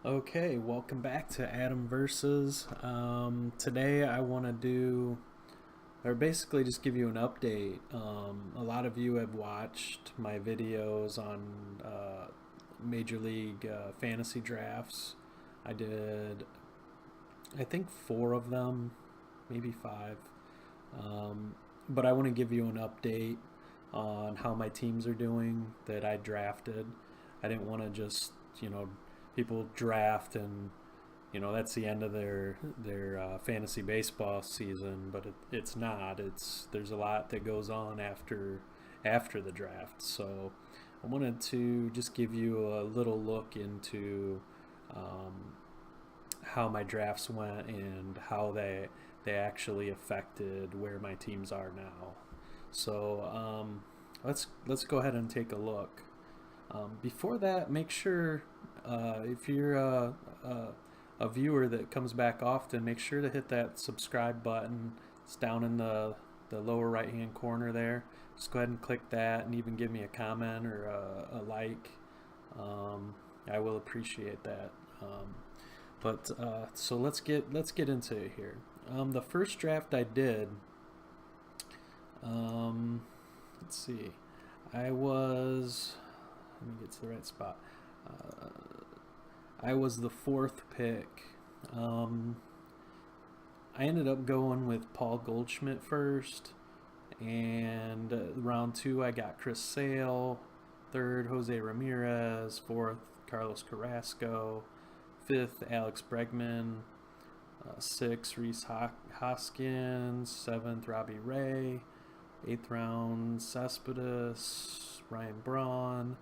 Okay, welcome back to Adam Versus. Today I want to basically just give you an update. A lot of you have watched my videos on Major League Fantasy Drafts. I did, I think, four of them, maybe five. But I want to give you an update on how my teams are doing that I drafted. I didn't want to just, people draft and that's the end of their fantasy baseball season, but it's not. There's a lot that goes on after the draft. So I wanted to just give you a little look into um, how my drafts went and how they actually affected where my teams are now. So let's go ahead and take a look. Before that, make sure if you're a viewer that comes back often, make sure to hit that subscribe button. It's down in the lower right hand corner there. Just go ahead and click that and even give me a comment or a like. I will appreciate that. So let's get into it here. The first draft I did, um, let's see, I was, let me get to the right spot. Uh, I was the fourth pick. Um, I ended up going with Paul Goldschmidt first, and round two I got Chris Sale, third Jose Ramirez, fourth Carlos Carrasco, fifth Alex Bregman, sixth Reese Hoskins, seventh Robbie Ray, eighth round Cespedes, Ryan Braun,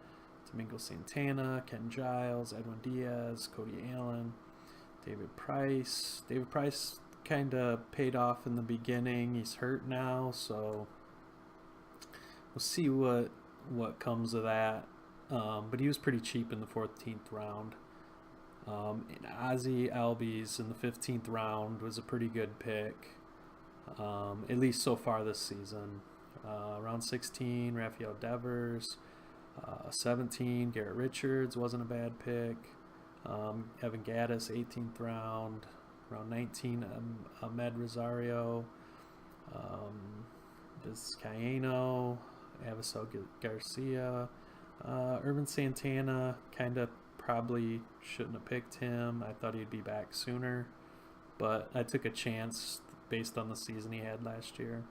Domingo Santana, Ken Giles, Edwin Diaz, Cody Allen, David Price. David Price kind of paid off in the beginning. He's hurt now, so we'll see what comes of that. But he was pretty cheap in the 14th round. And Ozzie Albies in the 15th round was a pretty good pick, at least so far this season. Round 16, Rafael Devers. 17, Garrett Richards wasn't a bad pick. Evan Gattis, 18th round. Round 19, Ahmed Rosario. Vizcaino, Avisel Garcia. Urban Santana, kind of probably shouldn't have picked him. I thought he'd be back sooner, but I took a chance based on the season he had last year.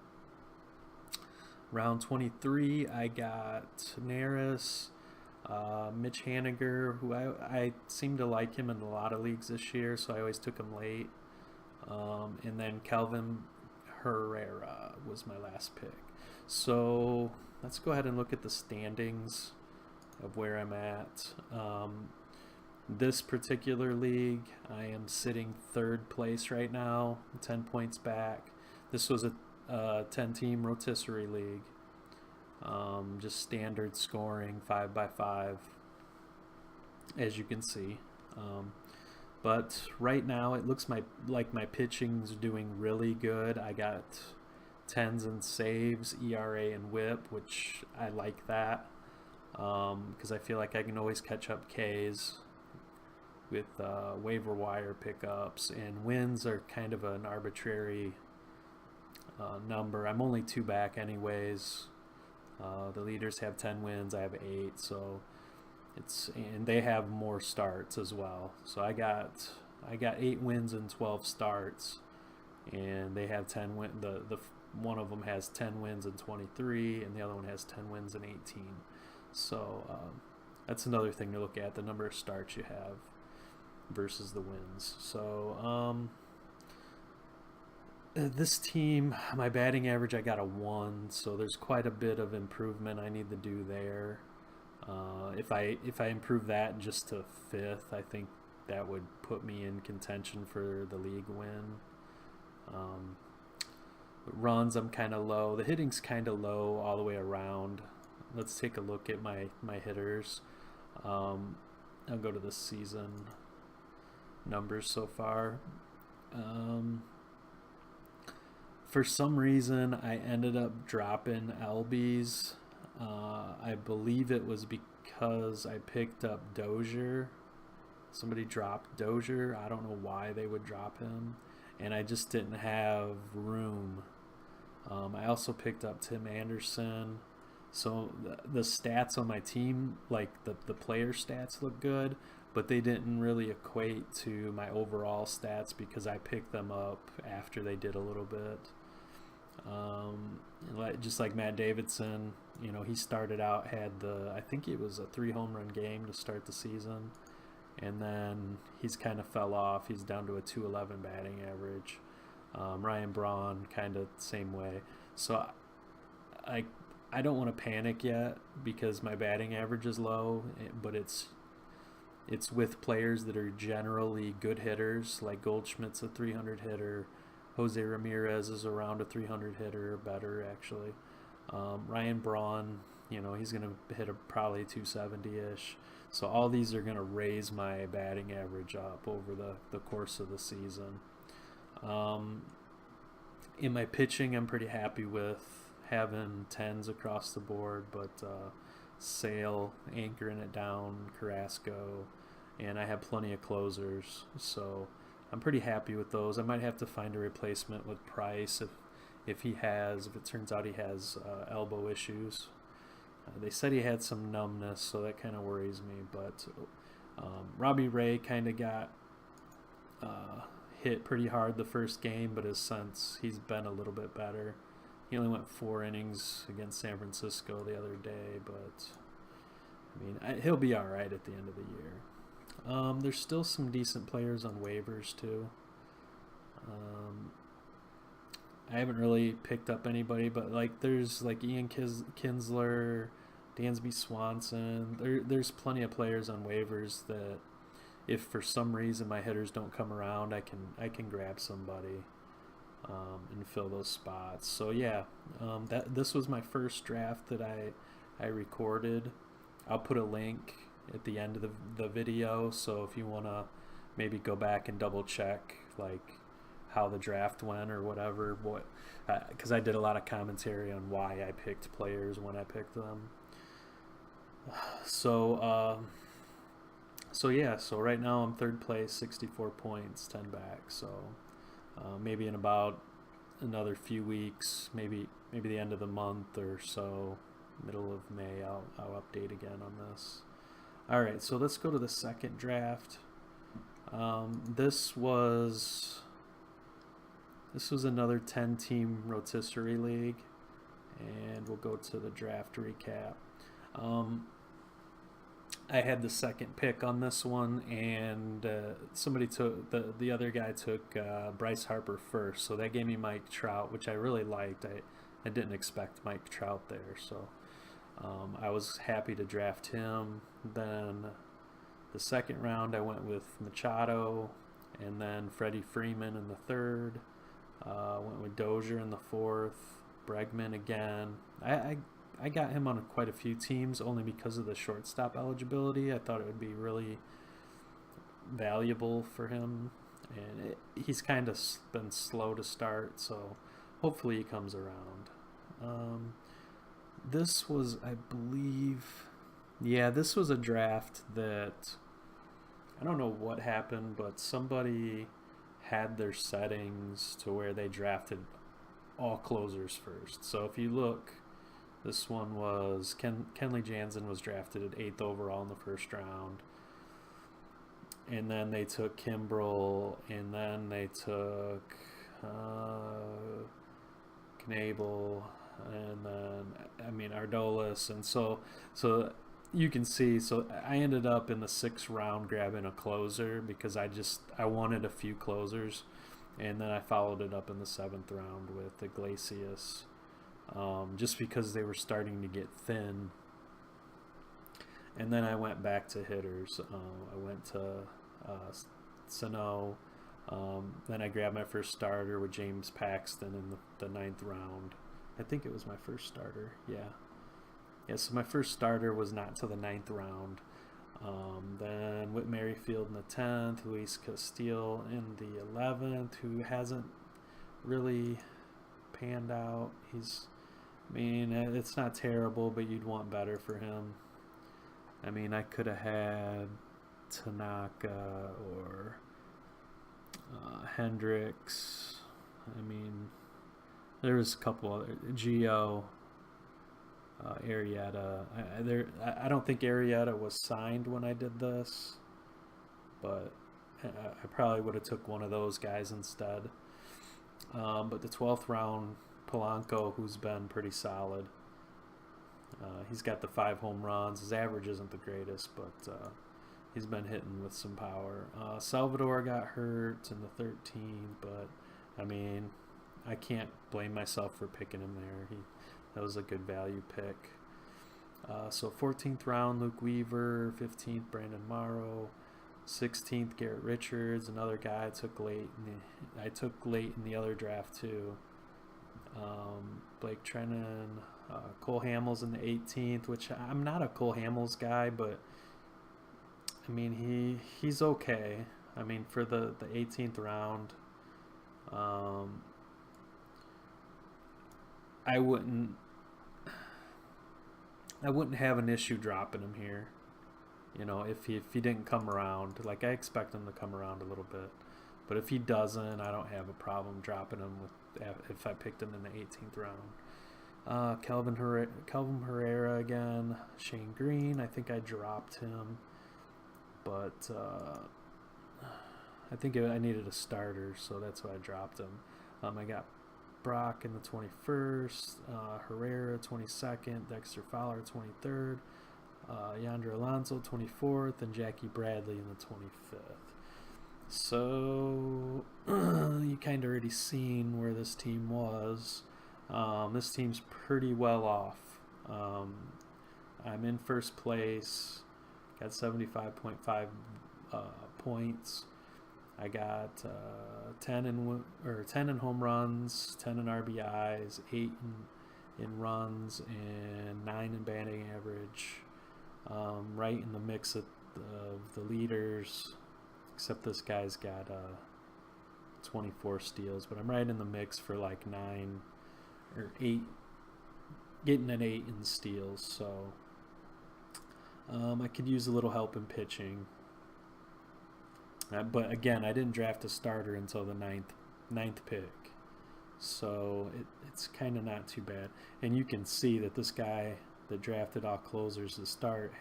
Round 23, I got Neris, Mitch Haniger, who I seem to like him in a lot of leagues this year, so I always took him late. And then Calvin Herrera was my last pick. So let's go ahead and look at the standings of where I'm at. This particular league, I am sitting third place right now, 10 points back. This was a 10-team rotisserie league. Just standard scoring, 5x5, as you can see. But right now, it looks like my pitching's doing really good. I got tens and saves, ERA and WHIP, which I like that because I feel like I can always catch up Ks with waiver wire pickups, and wins are kind of an arbitrary number. I'm only two back anyways. The leaders have 10 wins, I have 8, so and they have more starts as well. So I got 8 wins and 12 starts, and they have 10 win. The one of them has 10 wins and 23, and the other one has 10 wins and 18. So that's another thing to look at, the number of starts you have versus the wins. So this team, my batting average, I got a 1, so there's quite a bit of improvement I need to do there. If I improve that just to 5th, I think that would put me in contention for the league win. Runs, I'm kind of low. The hitting's kind of low all the way around. Let's take a look at my hitters. I'll go to the season numbers so far. For some reason, I ended up dropping Albies. I believe it was because I picked up Dozier somebody dropped Dozier. I don't know why they would drop him, and I just didn't have room. I also picked up Tim Anderson. So the stats on my team, like the player stats, look good, but they didn't really equate to my overall stats because I picked them up after they did a little bit. Just like Matt Davidson, he started out, I think it was a 3 home run game to start the season, and then he's kind of fell off. He's down to a 211 batting average. Ryan Braun kind of same way. So I don't want to panic yet because my batting average is low, but it's with players that are generally good hitters. Like Goldschmidt's a 300 hitter. Jose Ramirez is around a 300 hitter, better actually. Ryan Braun, he's going to hit probably 270-ish. So all these are going to raise my batting average up over the course of the season. In my pitching, I'm pretty happy with having 10s across the board, but Sale anchoring it down, Carrasco, and I have plenty of closers, so I'm pretty happy with those. I might have to find a replacement with Price if it turns out he has elbow issues. They said he had some numbness, so that kind of worries me, but Robbie Ray kind of got hit pretty hard the first game, but he's been a little bit better. He only went 4 innings against San Francisco the other day, but he'll be all right at the end of the year. There's still some decent players on waivers too. I haven't really picked up anybody, but there's Ian Kinsler, Dansby Swanson. There's plenty of players on waivers that, if for some reason my hitters don't come around, I can grab somebody and fill those spots. So yeah, this was my first draft that I recorded. I'll put a link at the end of the video, so if you want to maybe go back and double check how the draft went or whatever, because I did a lot of commentary on why I picked players when I picked them. So right now I'm third place, 64 points, 10 back. So maybe in about another few weeks, maybe the end of the month or so, middle of May, I'll update again on this. All right, so let's go to the second draft. This was another 10-team rotisserie league, and we'll go to the draft recap. I had the second pick on this one, and somebody took the other guy took Bryce Harper first, so that gave me Mike Trout, which I really liked. I didn't expect Mike Trout there, so I was happy to draft him. Then the second round I went with Machado, and then Freddie Freeman in the third. Went with Dozier in the fourth, Bregman again. I got him on quite a few teams only because of the shortstop eligibility. I thought it would be really valuable for him, and he's kind of been slow to start, so hopefully he comes around. This was, I believe, this was a draft that I don't know what happened, but somebody had their settings to where they drafted all closers first. So if you look, this one was Kenley Jansen was drafted at 8th overall in the first round. And then they took Kimbrel, and then they took Knebel, and then Ardolis, and so you can see. So I ended up in the 6th round grabbing a closer because I wanted a few closers, and then I followed it up in the 7th round with Iglesias, just because they were starting to get thin. And then I went back to hitters. I went to Sano. Then I grabbed my first starter with James Paxton in the 9th round. I think it was my first starter. Yeah, so my first starter was not till the 9th round. Then Whit Merrifield in the 10th, Luis Castillo in the 11th, who hasn't really panned out. It's not terrible, but you'd want better for him. I could have had Tanaka or Hendricks. I mean, there was a couple other Gio, Arrieta. I don't think Arrieta was signed when I did this, but I probably would have took one of those guys instead. But the 12th round, Polanco, who's been pretty solid. He's got the 5 home runs. His average isn't the greatest, but he's been hitting with some power. Salvador got hurt in the 13th, but I mean, I can't blame myself for picking him there. That was a good value pick. So 14th round, Luke Weaver. 15th, Brandon Morrow. 16th, Garrett Richards, another guy I took late. I took late in the other draft too. Blake Treinen, Cole Hamels in the 18th, which I'm not a Cole Hamels guy, but I mean he's okay. I mean for the 18th round, I wouldn't have an issue dropping him here. You know, if he didn't come around, like I expect him to come around a little bit, but if he doesn't, I don't have a problem dropping him if I picked him in the 18th round. Kelvin Herrera again, Shane Green. I think I dropped him, but I think I needed a starter, so that's why I dropped him. I got Brock in the 21st, Herrera 22nd, Dexter Fowler 23rd. Yandra Alonso 24th, and Jackie Bradley in the 25th. So you kind of already seen where this team was. This team's pretty well off. I'm in first place, got 75.5 points. I got 10 in home runs, 10 in RBIs, 8 in runs, and 9 in batting average. Right in the mix of the leaders, except this guy's got 24 steals, but I'm right in the mix for like 9 or 8, getting an 8 in steals, so I could use a little help in pitching. But again, I didn't draft a starter until the ninth pick, so it's kind of not too bad. And you can see that this guy that drafted all closers to start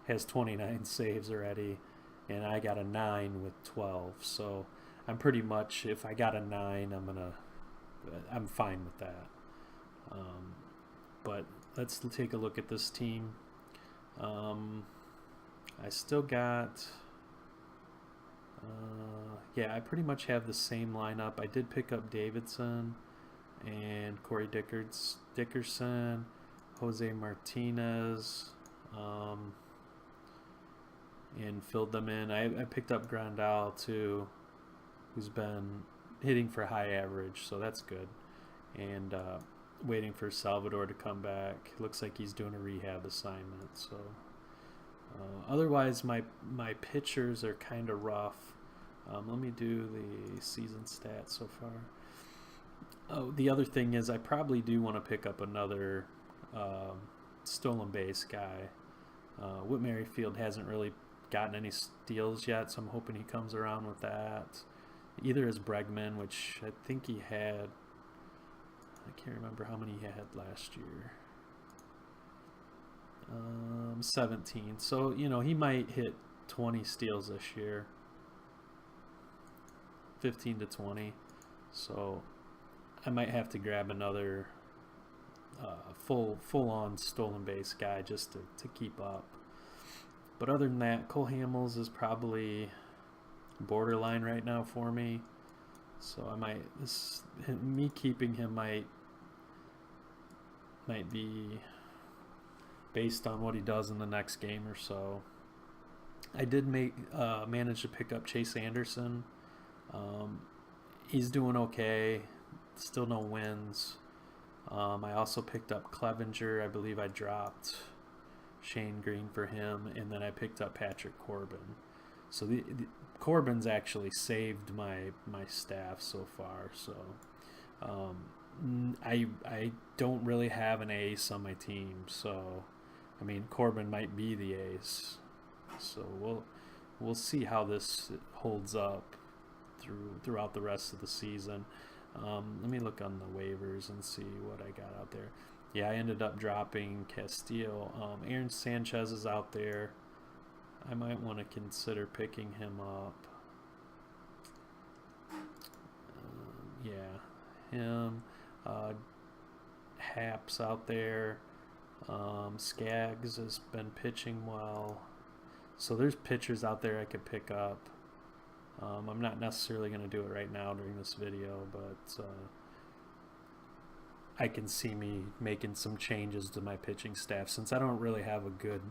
has 29 saves already, and I got a 9 with 12. So I'm pretty much, if I got a 9, I'm fine with that. But let's take a look at this team. I still got I pretty much have the same lineup. I did pick up Davidson and Corey Dickerson, Jose Martinez, and filled them in. I picked up Grandal too, who's been hitting for high average, so that's good. And waiting for Salvador to come back. Looks like he's doing a rehab assignment. So otherwise, my pitchers are kind of rough. Let me do the season stats so far. Oh, the other thing is I probably do want to pick up another stolen base guy. Whit Merrifield hasn't really gotten any steals yet, so I'm hoping he comes around with that. Either is Bregman, which I think he had. I can't remember how many he had last year. 17. So, he might hit 20 steals this year. 15 to 20. So I might have to grab another full-on stolen base guy just to keep up. But other than that, Cole Hamels is probably borderline right now for me. So me keeping him might be based on what he does in the next game or so. I did manage to pick up Chase Anderson. He's doing okay. Still no wins. I also picked up Clevenger. I believe I dropped Shane Green for him, and then I picked up Patrick Corbin. So the Corbin's actually saved my staff so far. So I don't really have an ace on my team. So I mean, Corbin might be the ace. So we'll see how this holds up throughout the rest of the season. Let me look on the waivers and see what I got out there. Yeah, I ended up dropping Castillo. Aaron Sanchez is out there. I might want to consider picking him up. Yeah, him. Haps out there. Skaggs has been pitching well. So there's pitchers out there I could pick up. I'm not necessarily going to do it right now during this video, but I can see me making some changes to my pitching staff since I don't really have a good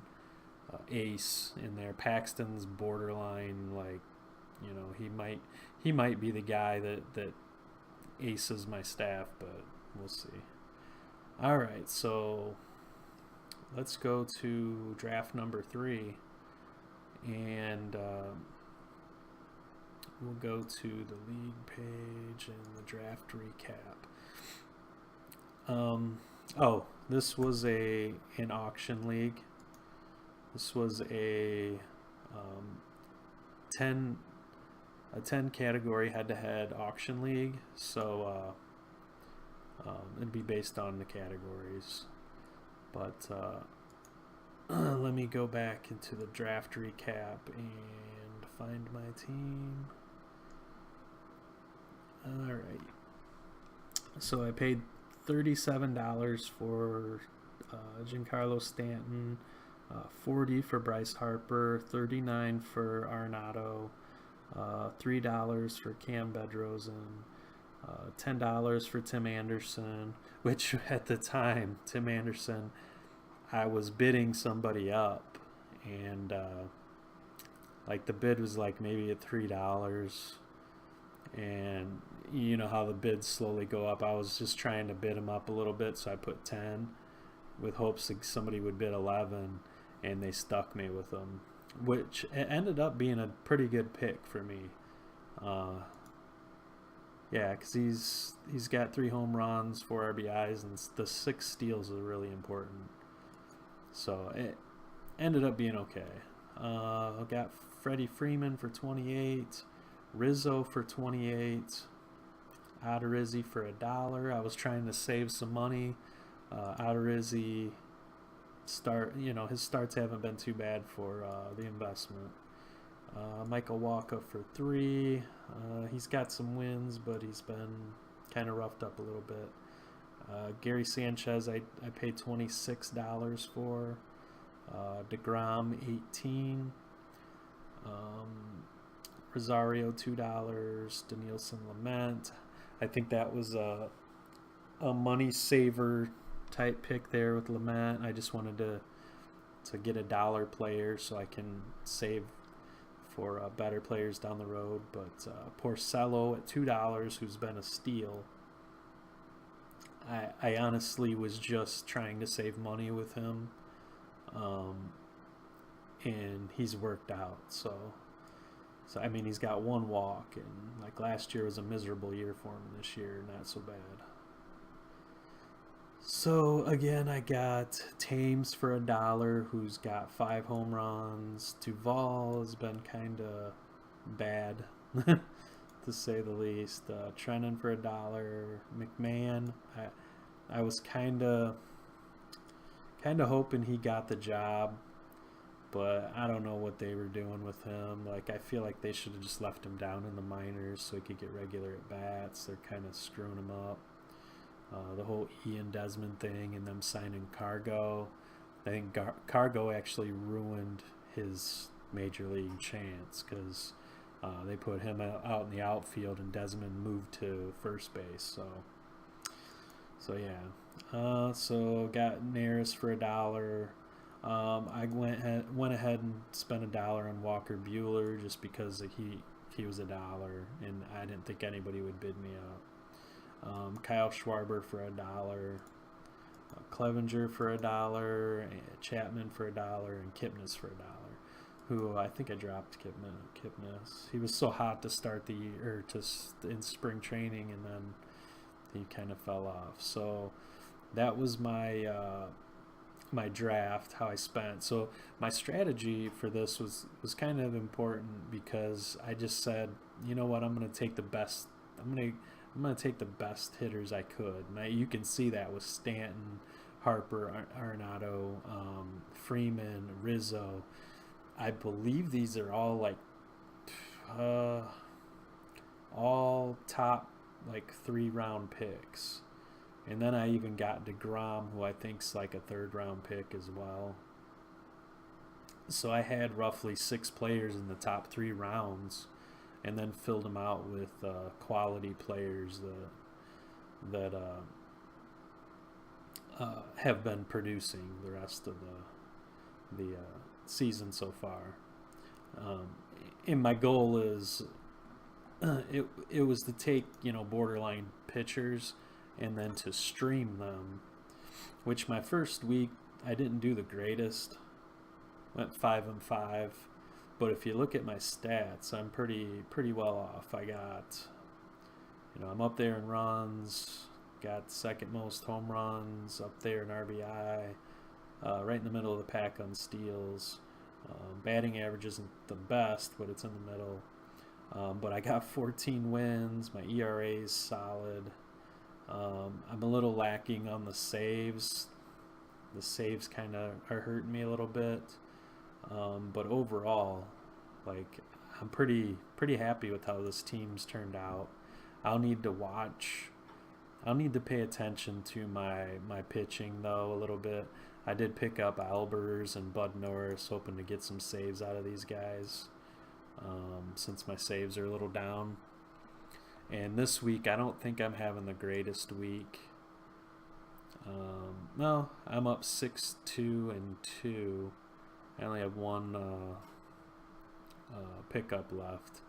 ace in there. Paxton's borderline, like, you know, he might be the guy that aces my staff, but we'll see. All right, so let's go to draft number 3, and we'll go to the league page and the draft recap. This was an auction league. This was a 10 category head-to-head auction league. So it'd be based on the categories. But let me go back into the draft recap and find my team. All right. So I paid $37 for Giancarlo Stanton, $40 for Bryce Harper, $39 for Arenado, $3 for Cam Bedrosian, $10 for Tim Anderson, which at the time, Tim Anderson, I was bidding somebody up, and like the bid was like maybe at $3, and you know how the bids slowly go up. I was just trying to bid him up a little bit, so I put 10 with hopes that somebody would bid 11, and they stuck me with them, which ended up being a pretty good pick for me. Yeah, because he's got 3 home runs, 4 RBIs, and the 6 steals are really important. So it ended up being okay. I got Freddie Freeman for 28, Rizzo for 28, Odorizzi for $1. I was trying to save some money. Odorizzi his starts haven't been too bad for the investment. Michael Wacha for 3. He's got some wins, but he's been kind of roughed up a little bit. Gary Sanchez, I paid $26 for. DeGrom, $18. Rosario, $2. Danielson Lament. I think that was a money saver type pick there with Lament. I just wanted to get a dollar player so I can save for better players down the road. But Porcello at $2, who's been a steal. I honestly was just trying to save money with him, and he's worked out. So I mean, he's got 1 walk, and like last year was a miserable year for him. This year, not so bad. So again, I got Thames for $1, who's got 5 home runs. Duvall has been kind of bad, to say the least. Trennan for $1. McMahon, I was kind of hoping he got the job, but I don't know what they were doing with him. Like, I feel like they should have just left him down in the minors so he could get regular at bats. They're kind of screwing him up. The whole Ian Desmond thing and them signing Cargo. I think Cargo actually ruined his major league chance because they put him out in the outfield and Desmond moved to first base. So yeah. So got Neris for $1. I went ahead and spent $1 on Walker Buehler just because he was $1, and I didn't think anybody would bid me up. Kyle Schwarber for $1, Clevenger for $1, Chapman for $1, and Kipnis for $1. Who I think I dropped Kipnis. He was so hot to start the year, in spring training, and then he kind of fell off. So that was my my draft, how I spent. So my strategy for this was kind of important because I just said, you know what, I'm gonna take the best. I'm gonna take the best hitters I could. You can see that with Stanton, Harper, Arenado, Freeman, Rizzo. I believe these are all like uh, all top like 3 round picks. And then I even got DeGrom, who I think's like a 3rd round pick as well. So I had roughly 6 players in the top 3 rounds, and then filled them out with quality players that have been producing the rest of the season so far. Um, and my goal is it was to take borderline pitchers and then to stream them, which my first week I didn't do the greatest. Went 5-5, but if you look at my stats, I'm pretty well off. I got, I'm up there in runs, got second most home runs, up there in RBI, right in the middle of the pack on steals. Batting average isn't the best, but it's in the middle. But I got 14 wins. My ERA is solid. I'm a little lacking on the saves. The saves kind of are hurting me a little bit. But overall, like, I'm pretty happy with how this team's turned out. I'll need to pay attention to my pitching though a little bit. I did pick up Albers and Bud Norris, hoping to get some saves out of these guys, since my saves are a little down. And this week, I don't think I'm having the greatest week. No, I'm up 6-2-2. I only have one pickup left,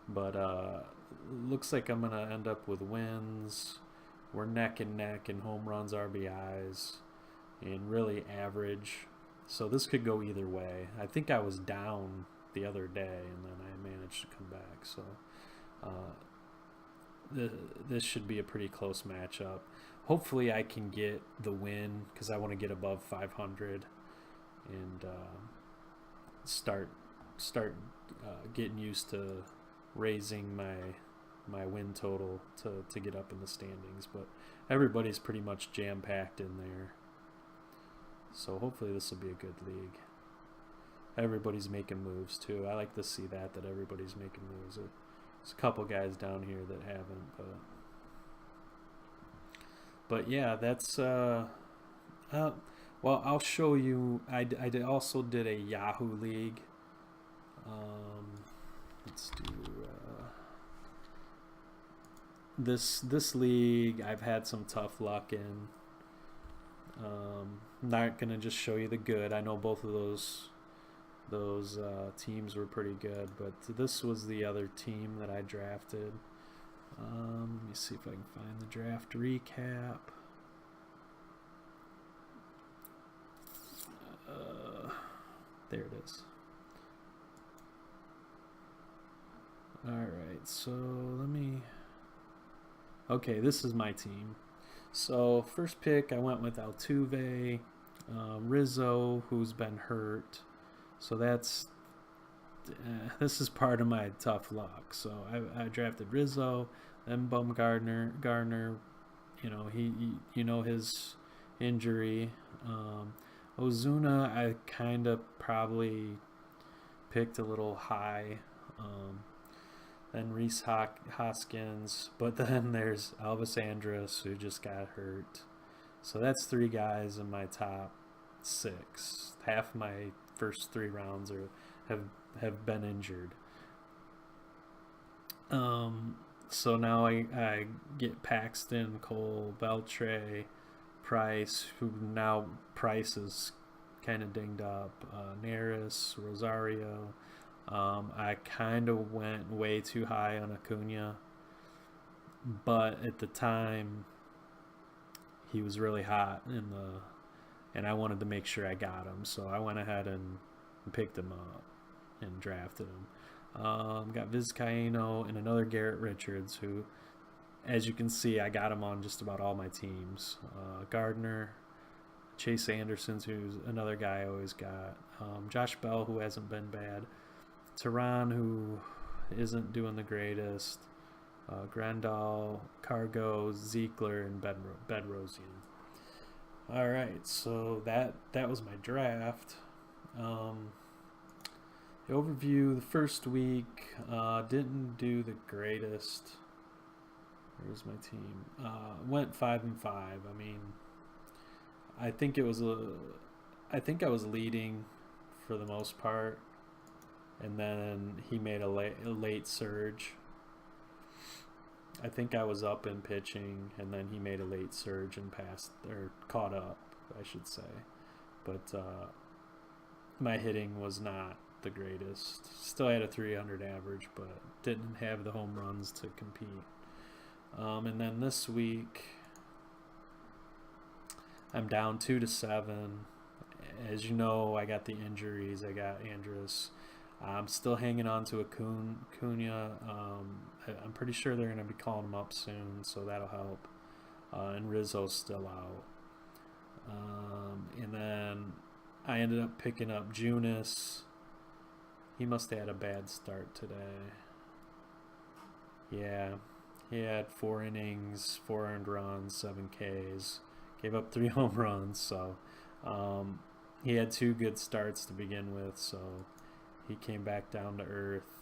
but looks like I'm gonna end up with wins. We're neck and neck in home runs, RBIs, and really average. So this could go either way. I think I was down the other day, and then I managed to come back. So this should be a pretty close matchup. Hopefully, I can get the win because I want to get above 500 and start getting used to raising my win total to get up in the standings. But everybody's pretty much jam-packed in there, so hopefully this will be a good league. Everybody's making moves too. I like to see that everybody's making moves. There's a couple guys down here that haven't, but yeah, that's well, I'll show you. I also did a Yahoo League. Let's do this league. I've had some tough luck in. Not gonna just show you the good. I know both of those teams were pretty good, but this was the other team that I drafted. Let me see if I can find the draft recap. There it is. Alright, so okay, this is my team. So first pick, I went with Altuve, Rizzo, who's been hurt. So this is part of my tough luck. So I drafted Rizzo, then Gardner, his injury. Ozuna, I kind of probably picked a little high. Then Rhys Hoskins, but then there's Elvis Andrus, who just got hurt. So that's 3 guys in my top 6. Half my first 3 rounds have been injured. So now I get Paxton, Cole, Beltre, Price, who now Price is kind of dinged up, Neris, Rosario. I kind of went way too high on Acuna, but at the time he was really hot and I wanted to make sure I got him, so I went ahead and picked him up and drafted him. Got Vizcaino and another Garrett Richards, who, as you can see, I got him on just about all my teams. Gardner, Chase Anderson's, who's another guy I always got. Josh Bell, who hasn't been bad. Tehran, who isn't doing the greatest. Grandal, Cargo, Ziegler, and Bedrosian. All right, so that was my draft. The overview: the first week didn't do the greatest. Here's my team. Went 5-5. I mean, I think I was leading for the most part, and then he made a late surge. I think I was up in pitching, and then he made a late surge and caught up, I should say. But my hitting was not the greatest. Still had a 300 average, but didn't have the home runs to compete. And then this week, I'm down 2-7. As you know, I got the injuries. I got Andrus. I'm still hanging on to Acuna. I'm pretty sure they're going to be calling him up soon, so that'll help. And Rizzo's still out. And then I ended up picking up Junis. He must have had a bad start today. Yeah, he had 4 innings, 4 earned runs, 7 Ks. Gave up 3 home runs, so he had 2 good starts to begin with, so he came back down to earth.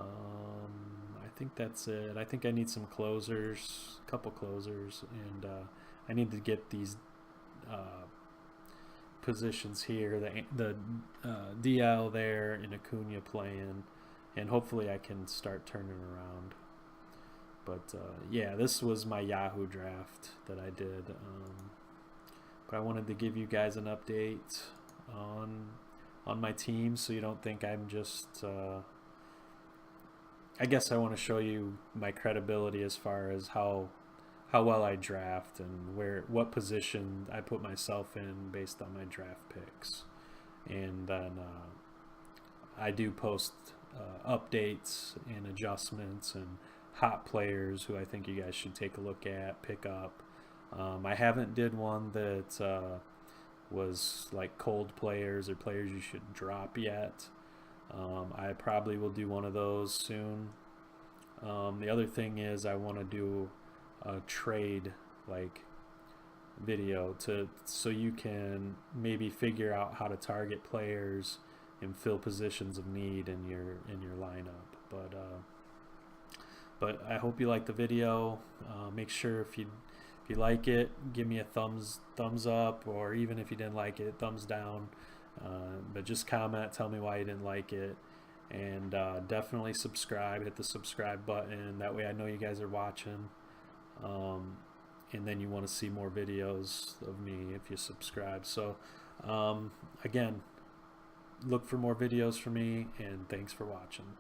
I think that's it. I think I need some closers, a couple closers, and I need to get these positions here, the DL there and Acuna playing, and hopefully I can start turning around. But yeah, this was my Yahoo draft that I did. But I wanted to give you guys an update on my team, so you don't think I'm just. I guess I want to show you my credibility as far as how well I draft and what position I put myself in based on my draft picks, and then I do post updates and adjustments and hot players who I think you guys should take a look at, pick up. I haven't did one that was like cold players or players you should drop yet. I probably will do one of those soon. The other thing is I want to do a trade video so you can maybe figure out how to target players and fill positions of need in your lineup. But I hope you like the video. Make sure if you like it, give me a thumbs up, or even if you didn't like it, thumbs down. But just comment, tell me why you didn't like it, and definitely subscribe. Hit the subscribe button. That way I know you guys are watching. And then you want to see more videos of me if you subscribe. So again, look for more videos from me, and thanks for watching.